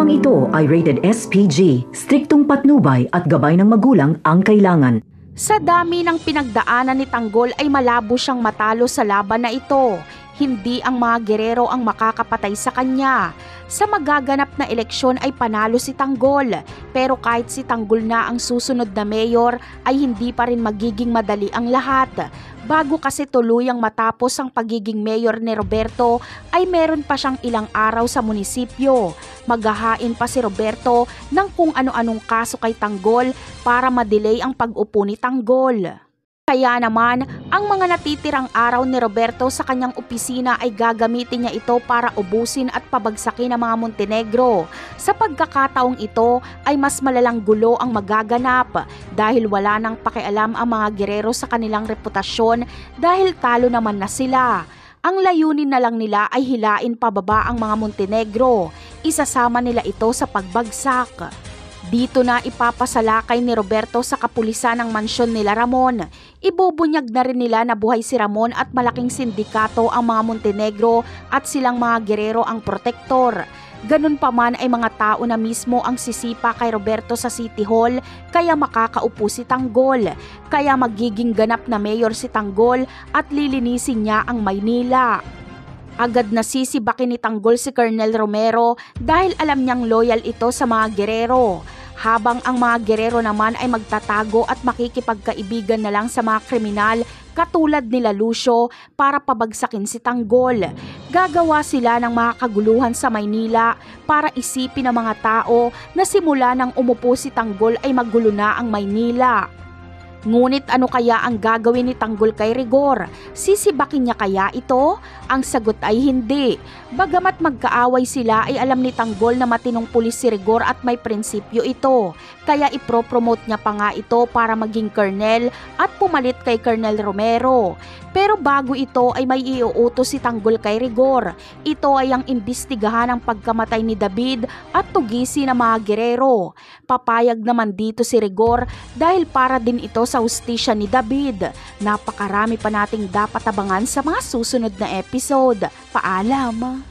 Programang ito ay rated SPG, striktong patnubay at gabay ng magulang ang kailangan. Sa dami ng pinagdaanan ni Tanggol ay malabo siyang matalo sa laban na ito. Hindi ang mga gerero ang makakapatay sa kanya. Sa magaganap na eleksyon ay panalo si Tanggol. Pero kahit si Tanggol na ang susunod na mayor ay hindi pa rin magiging madali ang lahat. Bago kasi tuluyang matapos ang pagiging mayor ni Roberto ay meron pa siyang ilang araw sa munisipyo. Maghahain pa si Roberto ng kung ano-anong kaso kay Tanggol para madelay ang pag-upo ni Tanggol. Kaya naman, ang mga natitirang araw ni Roberto sa kanyang opisina ay gagamitin niya ito para ubusin at pabagsakin ang mga Montenegro. Sa pagkakataong ito ay mas malalang gulo ang magaganap dahil wala nang pakialam ang mga gerero sa kanilang reputasyon dahil talo naman na sila. Ang layunin na lang nila ay hilain pababa ang mga Montenegro. Isasama nila ito sa pagbagsak. Dito na ipapasalakay ni Roberto sa kapulisan ng mansyon nila Ramon. Ibubunyag na rin nila na buhay si Ramon at malaking sindikato ang mga Montenegro at silang mga gerero ang protektor. Ganun pa man ay mga tao na mismo ang sisipa kay Roberto sa City Hall kaya makakaupo si Tanggol. Kaya magiging ganap na mayor si Tanggol at lilinisin niya ang Maynila. Agad na sisibakin ni Tanggol si Colonel Romero dahil alam niyang loyal ito sa mga gerero. Habang ang mga gerero naman ay magtatago at makikipagkaibigan na lang sa mga kriminal katulad nila Lucio para pabagsakin si Tanggol. Gagawa sila ng mga kaguluhan sa Maynila para isipin ng mga tao na simula nang umupo si Tanggol ay magulo na ang Maynila. Ngunit ano kaya ang gagawin ni Tanggol kay Rigor? Sisibakin niya kaya ito? Ang sagot ay hindi. Bagamat magkaaway sila ay alam ni Tanggol na matinong pulis si Rigor at may prinsipyo ito. Kaya ipropromote niya pa nga ito para maging colonel at pumalit kay Colonel Romero. Pero bago ito ay may iuutos si Tanggol kay Rigor. Ito ay ang imbestigahan ang pagkamatay ni David at tugisi ng mga gerero. Papayag naman dito si Rigor dahil para din ito sa hustisya ni David. Napakarami pa nating dapat abangan sa mga susunod na episode. Paalam!